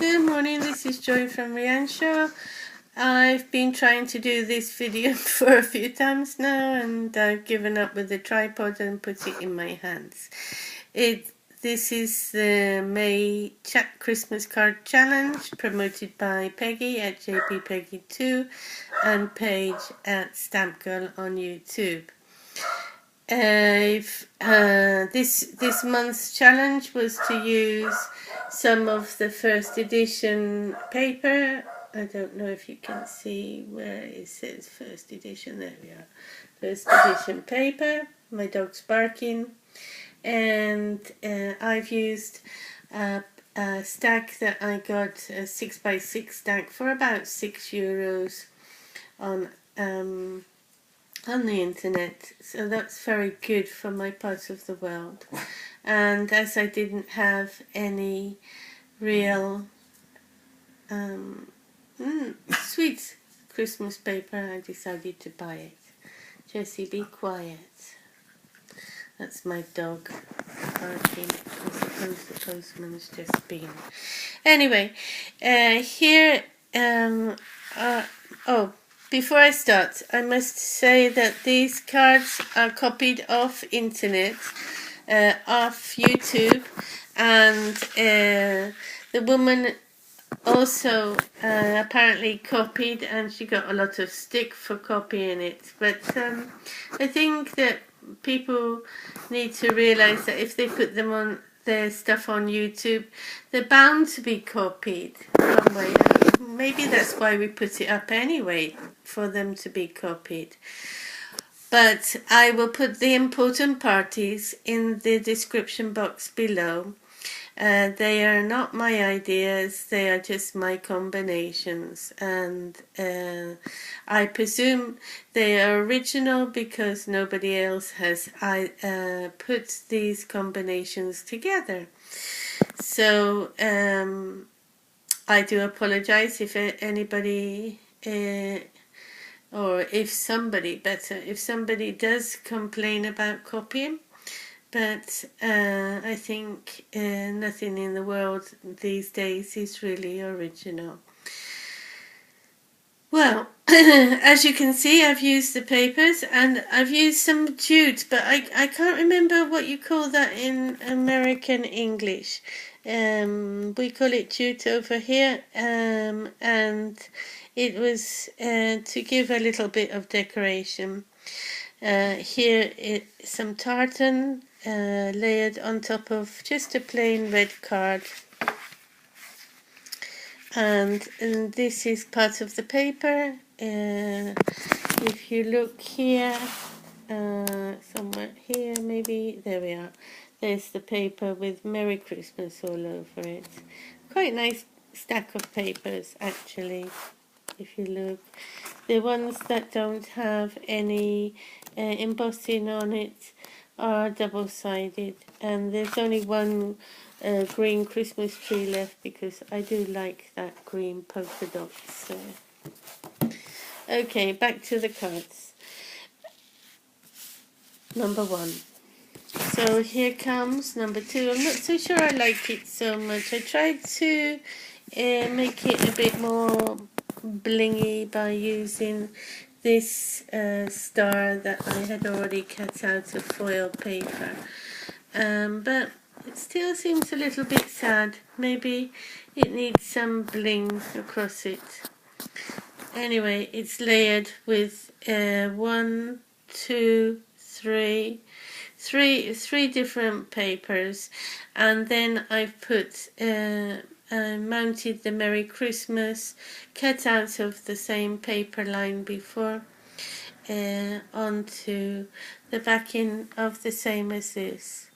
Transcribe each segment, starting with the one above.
Good morning, this is Joy from Riancho. I've been trying to do this video for a few times now, and I've given up with the tripod and put it in my hands. This is the May Christmas card challenge promoted by Peggy at JP Peggy 2 and Paige at Stamp Girl on YouTube. This month's challenge was to use some of the first edition paper. I don't know if you can see where it says first edition. There we are. First edition paper. My dog's barking. And I've used a stack that I got, a 6x6 stack, for about €6 on the internet, so that's very good for my part of the world. And as I didn't have any real sweet Christmas paper, I decided to buy it. Jessie, be quiet. That's my dog barking. I suppose the postman's just been. Anyway, here, before I start, I must say that these cards are copied off internet, off YouTube, and the woman also apparently copied, and she got a lot of stick for copying it. But I think that people need to realise that if they put them on their stuff on YouTube, they're bound to be copied one way. Maybe that's why we put it up anyway, for them to be copied. But I will put the important parties in the description box below. They are not my ideas, they are just my combinations, and I presume they are original because nobody else has put these combinations together. So I do apologize if anybody, or if somebody does complain about copying. But I think nothing in the world these days is really original. Well, as you can see, I've used the papers, and I've used some jute, but I can't remember what you call that in American English. We call it jute over here, and it was to give a little bit of decoration. Here some tartan layered on top of just a plain red card, and this is part of the paper. If you look here, somewhere here maybe, there we are, there's the paper with Merry Christmas all over it. Quite nice stack of papers actually, if you look. The ones that don't have any embossing on it are double-sided, and there's only one green Christmas tree left because I do like that green polka dots there. Okay, back to the cards. Number 1. So here comes number 2. I'm not so sure I like it so much. I tried to make it a bit more blingy by using this star that I had already cut out of foil paper, but it still seems a little bit sad. Maybe it needs some bling across it. Anyway, it's layered with 1, 2, 3 different papers, and then I've put mounted the Merry Christmas, cut out of the same paper line before, onto the backing of the same as this.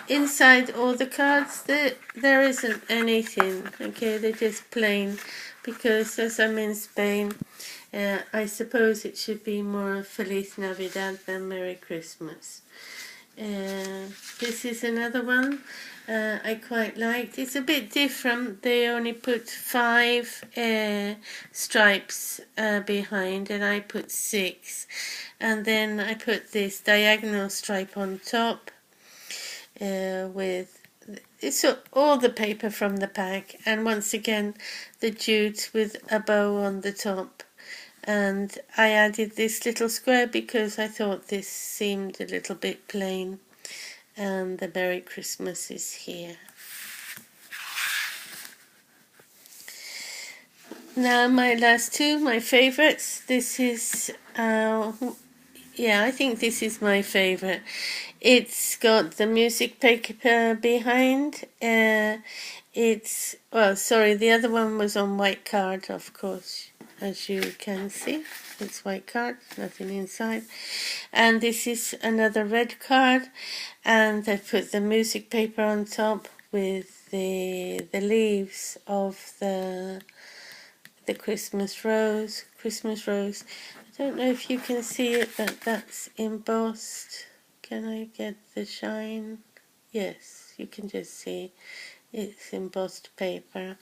Inside all the cards, there isn't anything, okay, they're just plain, because as I'm in Spain, I suppose it should be more Feliz Navidad than Merry Christmas. This is another one I quite liked. It's a bit different. They only put 5 stripes behind, and I put 6. And then I put this diagonal stripe on top with it's all the paper from the pack, and once again the jute with a bow on the top. And I added this little square because I thought this seemed a little bit plain, and the Merry Christmas is here. Now my last two, my favourites. This is, I think this is my favourite. It's got the music paper behind. The other one was on white card, of course, as you can see. It's white card, nothing inside. And this is another red card, and I put the music paper on top with the leaves of the Christmas rose. I don't know if you can see it, but that's embossed. Can I get the shine? Yes, you can just see it's embossed paper.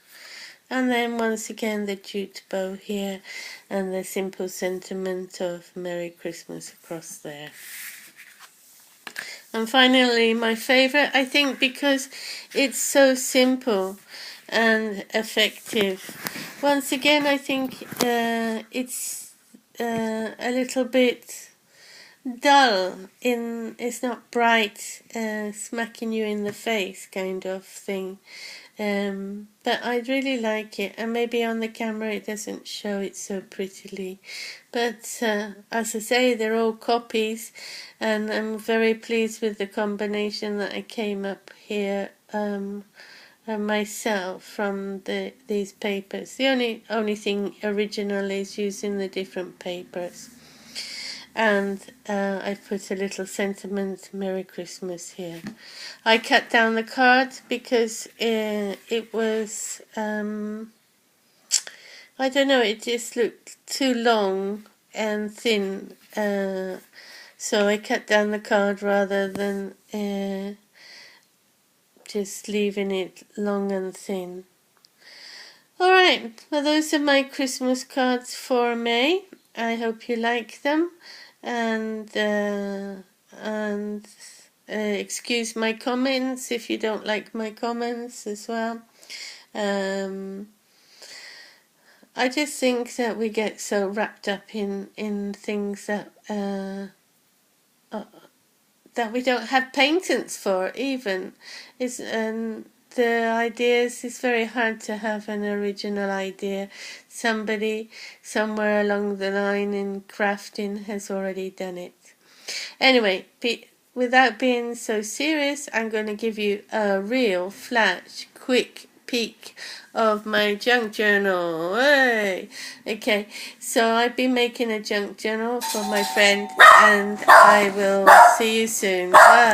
And then once again the jute bow here, and the simple sentiment of Merry Christmas across there. And finally, my favourite, I think, because it's so simple and effective. Once again, I think it's a little bit dull. It's not bright, smacking you in the face kind of thing. But I really like it, and maybe on the camera it doesn't show it so prettily, but as I say, they're all copies, and I'm very pleased with the combination that I came up here myself from these papers. The only thing original is using the different papers. And I put a little sentiment, Merry Christmas, here. I cut down the card because it was, I don't know, it just looked too long and thin. So I cut down the card rather than just leaving it long and thin. Alright, well, those are my Christmas cards for May. I hope you like them. And excuse my comments if you don't like my comments as well. I just think that we get so wrapped up in things that we don't have patents for even. The ideas, it's very hard to have an original idea. Somebody somewhere along the line in crafting has already done it. Anyway, without being so serious, I'm going to give you a real flash, quick peek of my junk journal. Hey! Okay, so I've been making a junk journal for my friend, and I will see you soon. Bye.